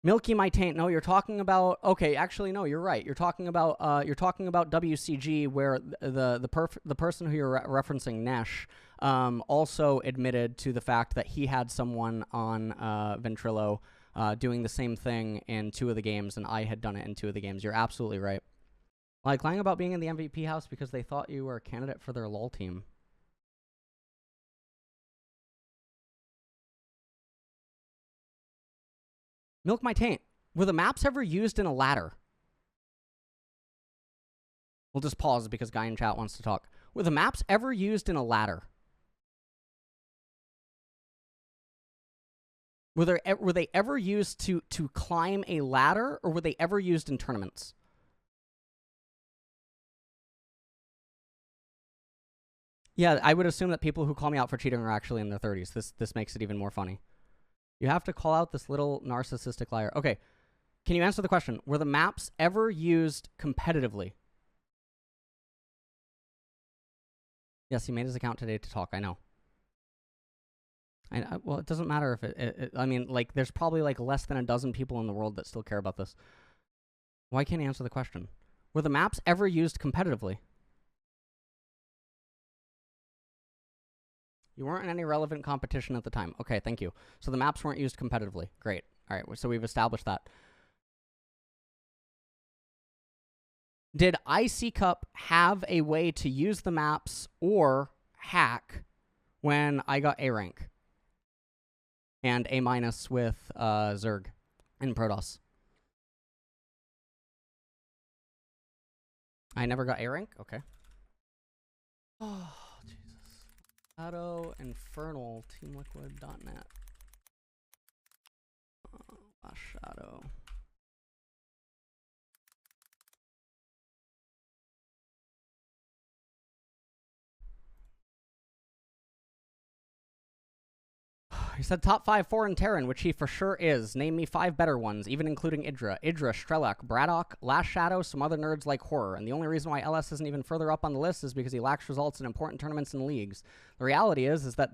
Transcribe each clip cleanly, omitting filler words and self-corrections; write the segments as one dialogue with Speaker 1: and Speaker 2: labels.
Speaker 1: Milky my taint. No, you're talking about. Okay, actually, no, you're right. You're talking about WCG, where the person who you're referencing, Nesh, also admitted to the fact that he had someone on Ventrilo doing the same thing in 2 of the games, and I had done it in 2 of the games. You're absolutely right. Like lying about being in the MVP house because they thought you were a candidate for their LOL team. Milk my taint. Were the maps ever used in a ladder? We'll just pause because guy in chat wants to talk. Were the maps ever used in a ladder? Were they ever used to climb a ladder, or were they ever used in tournaments? Yeah, I would assume that people who call me out for cheating are actually in their 30s. This makes it even more funny. You have to call out this little narcissistic liar. Okay, can you answer the question? Were the maps ever used competitively? Yes, he made his account today to talk. I know. Well, it doesn't matter if I mean, like, there's probably like less than a dozen people in the world that still care about this. Why can't he answer the question? Were the maps ever used competitively? You weren't in any relevant competition at the time. Okay, thank you. So the maps weren't used competitively. Great. All right, so we've established that. Did IC Cup have a way to use the maps or hack when I got A rank? And A- with Zerg in Protoss. I never got A rank? Okay. Oh, Jesus. Shadow Infernal TeamLiquid.net. Shadow. He said top 5 foreign Terran, which he for sure is. Name me 5 better ones, even including Idra, Strelak, Braddock, Last Shadow, some other nerds like Horror. And the only reason why LS isn't even further up on the list is because he lacks results in important tournaments and leagues. The reality is that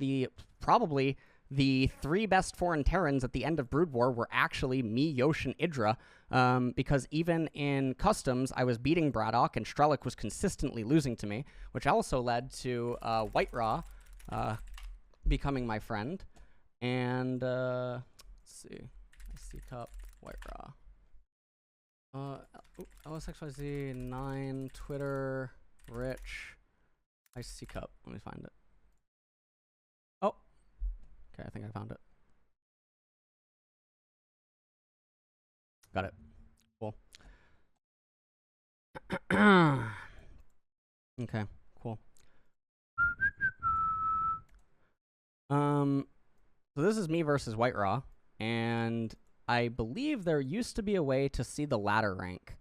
Speaker 1: probably the 3 best foreign Terrans at the end of Brood War were actually me, Yosh, and Idra, because even in customs, I was beating Braddock, and Strelak was consistently losing to me, which also led to White Raw becoming my friend. And let's see, IC Cup, White Raw, LSXYZ 9, Twitter, Rich, IC Cup. Let me find it. Oh, okay, I think I found it. Got it. Cool. Okay, cool. So this is me versus White Raw, and I believe there used to be a way to see the ladder rank.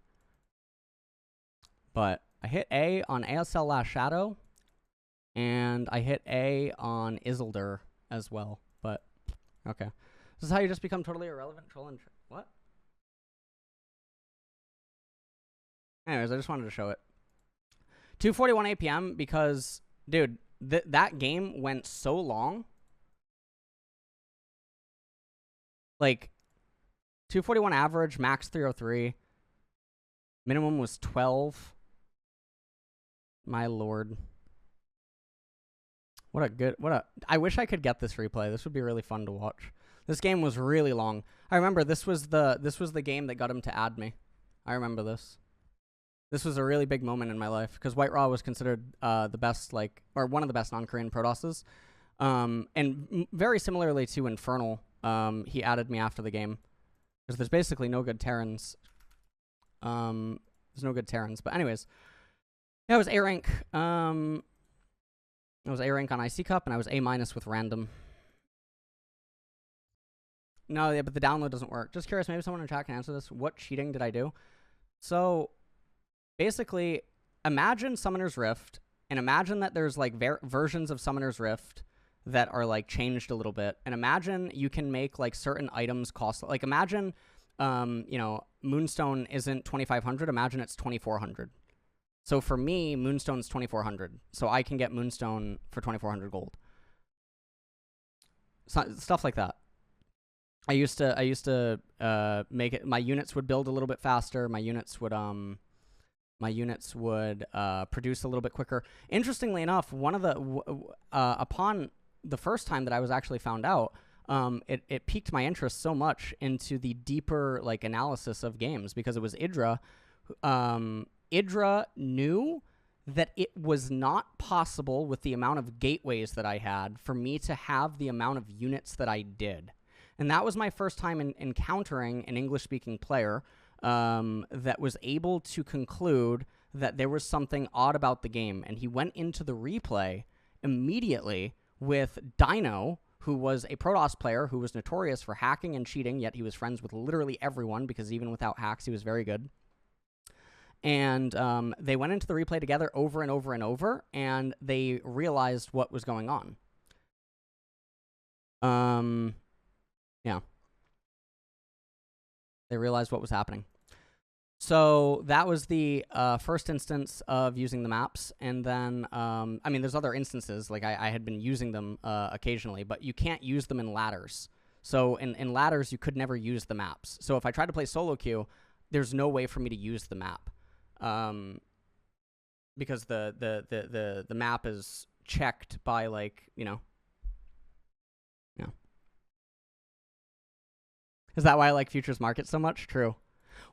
Speaker 1: But I hit A on ASL Last Shadow, and I hit A on Isildur as well. But, okay. This is how you just become totally irrelevant, troll, and... What? Anyways, I just wanted to show it. 2:41 APM because, dude, that game went so long. Like, 241 average, max 303. Minimum was 12. My lord. I wish I could get this replay. This would be really fun to watch. This game was really long. I remember this was the game that got him to add me. I remember this. This was a really big moment in my life because White Raw was considered the best, like, or one of the best non-Korean Protosses. And very similarly to Infernal, he added me after the game because there's basically no good Terrans. There's no good Terrans. But anyways, yeah, I was A rank. I was A rank on IC Cup, and I was A- with random. No, yeah, but the download doesn't work. Just curious, maybe someone in chat can answer this. What cheating did I do? So, basically, imagine Summoner's Rift, and imagine that there's, like, versions of Summoner's Rift that are, like, changed a little bit. And imagine you can make, like, certain items cost... Like, imagine, you know, Moonstone isn't 2,500. Imagine it's 2,400. So for me, Moonstone's 2,400. So I can get Moonstone for 2,400 gold. So, stuff like that. I used to make it. My units would build a little bit faster. My units would produce a little bit quicker. Interestingly enough, one of the upon the first time that I was actually found out, it piqued my interest so much into the deeper like analysis of games, because it was Idra. Idra knew that it was not possible with the amount of gateways that I had for me to have the amount of units that I did. And that was my first time encountering an English-speaking player that was able to conclude that there was something odd about the game. And he went into the replay immediately with Dino, who was a Protoss player who was notorious for hacking and cheating, yet he was friends with literally everyone, because even without hacks, he was very good. And they went into the replay together over and over and over, and they realized what was going on. Yeah. They realized what was happening. So that was the first instance of using the maps. And then, I mean, there's other instances. Like, I had been using them occasionally, but you can't use them in ladders. So in ladders, you could never use the maps. So if I tried to play solo queue, there's no way for me to use the map. Because the map is checked by, like, you know. Yeah. Is that why I like futures market so much? True.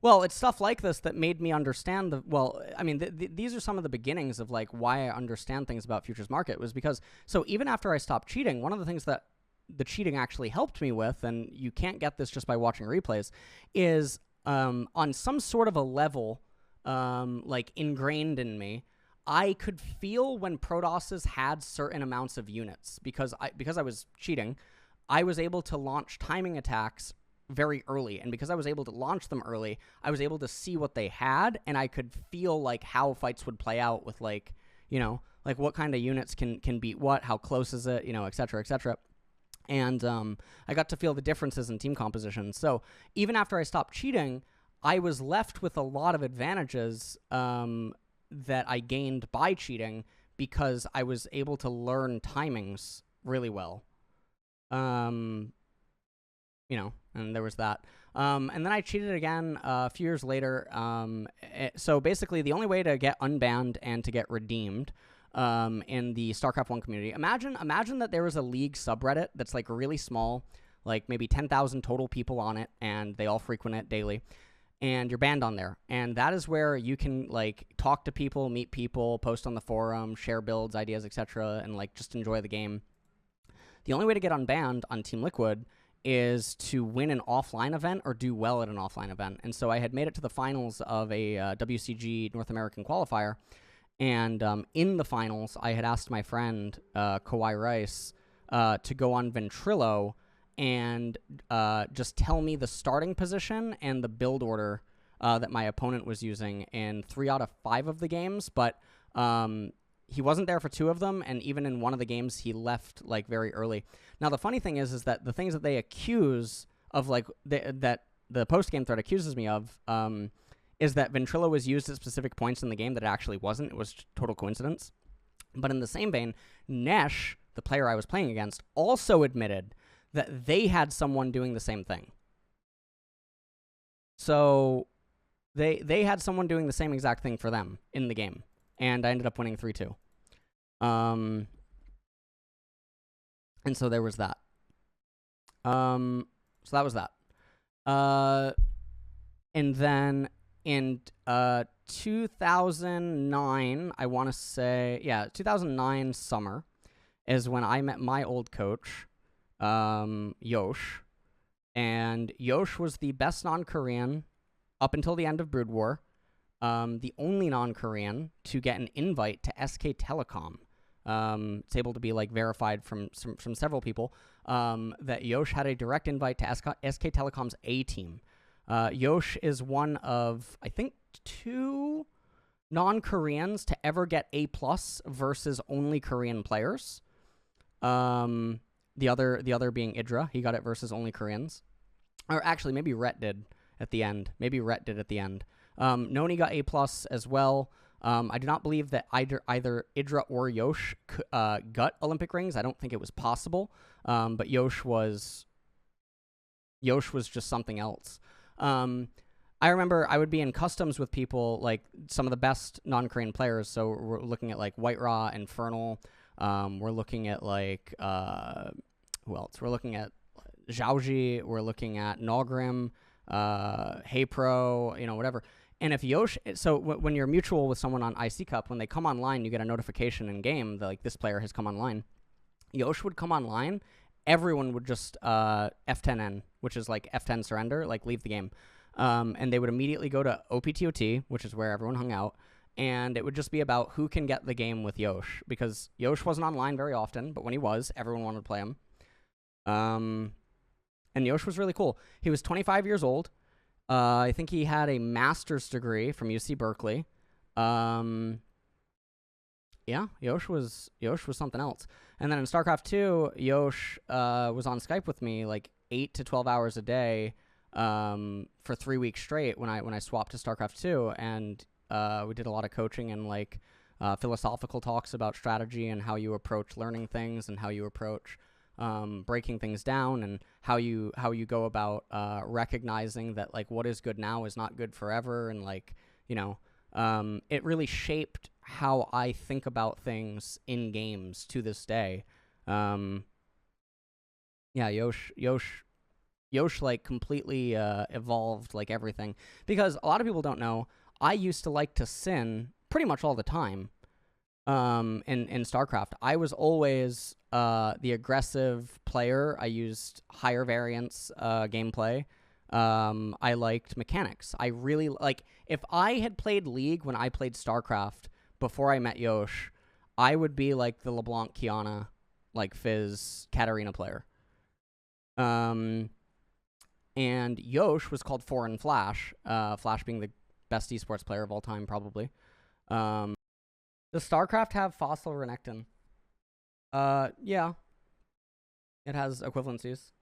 Speaker 1: Well, it's stuff like this that made me understand the, well, I mean, these are some of the beginnings of like why I understand things about futures market, was because, so even after I stopped cheating, one of the things that the cheating actually helped me with, and you can't get this just by watching replays, is on some sort of a level, like ingrained in me, I could feel when Protosses had certain amounts of units, because I was cheating. I was able to launch timing attacks very early, and because I was able to launch them early, I was able to see what they had, and I could feel like how fights would play out with, like, you know, like what kind of units can beat what, how close is it, you know, et cetera, et cetera. And I got to feel the differences in team composition. So even after I stopped cheating, I was left with a lot of advantages that I gained by cheating, because I was able to learn timings really well. You know, and there was that. And then I cheated again a few years later. So basically, the only way to get unbanned and to get redeemed in the Starcraft 1 community, imagine that there was a league subreddit that's like really small, like maybe 10,000 total people on it, and they all frequent it daily, and you're banned on there. And that is where you can like talk to people, meet people, post on the forum, share builds, ideas, etc., and like just enjoy the game. The only way to get unbanned on Team Liquid is to win an offline event or do well at an offline event. And so I had made it to the finals of a WCG North American qualifier, and in the finals, I had asked my friend, Kawhi Rice, to go on Ventrilo and just tell me the starting position and the build order that my opponent was using in 3 out of 5 of the games, but he wasn't there for 2 of them, and even in one of the games, he left, like, very early. Now, the funny thing is that the things that they accuse of, like, that the post-game thread accuses me of, is that Ventrilo was used at specific points in the game that it actually wasn't. It was total coincidence. But in the same vein, Nesh, the player I was playing against, also admitted that they had someone doing the same thing. So they had someone doing the same exact thing for them in the game, and I ended up winning 3-2. And so there was that. So that was that. And then in 2009, I want to say, yeah, 2009 summer is when I met my old coach, Yosh. And Yosh was the best non-Korean up until the end of Brood War. The only non-Korean to get an invite to SK Telecom. It's able to be like verified from several people that Yosh had a direct invite to SK Telecom's A team. Yosh is one of, I think, 2 non-Koreans to ever get A+ versus only Korean players. The other being Idra. He got it versus only Koreans. Or actually, maybe Rhett did at the end. Noni got A+ as well. I do not believe that either Idra or Yosh got Olympic rings. I don't think it was possible. But Yosh was Yosh was just something else. I remember I would be in customs with people, like some of the best non-Korean players. So we're looking at like White Raw, Infernal. We're looking at like who else? We're looking at Zhaoji. We're looking at Nogrim, Hey Pro, whatever. And if Yosh, so when you're mutual with someone on IC Cup, when they come online, you get a notification in game that like this player has come online. Yosh would come online, everyone would just F10N, which is like F10 surrender, like leave the game. And they would immediately go to OPTOT, which is where everyone hung out, and it would just be about who can get the game with Yosh, because Yosh wasn't online very often, but when he was, everyone wanted to play him. And Yosh was really cool. He was 25 years old. I think he had a master's degree from UC Berkeley. Yeah, Yosh was something else. And then in StarCraft 2, Yosh was on Skype with me like 8 to 12 hours a day for 3 weeks straight when I swapped to StarCraft 2, and we did a lot of coaching and like philosophical talks about strategy and how you approach learning things and how you approach breaking things down, and how you go about recognizing that like what is good now is not good forever, and like it really shaped how I think about things in games to this day. Yeah, Yosh like completely evolved like everything, because a lot of people don't know I used to like to sin pretty much all the time. In StarCraft, I was always the aggressive player. I used higher variance gameplay. I liked mechanics. I really if I had played League when I played StarCraft before I met Yosh, I would be like the LeBlanc Kiana, like Fizz Katarina player. And Yosh was called Foreign Flash, Flash being the best esports player of all time, probably. Does StarCraft have fossil renekton? Yeah. It has equivalencies.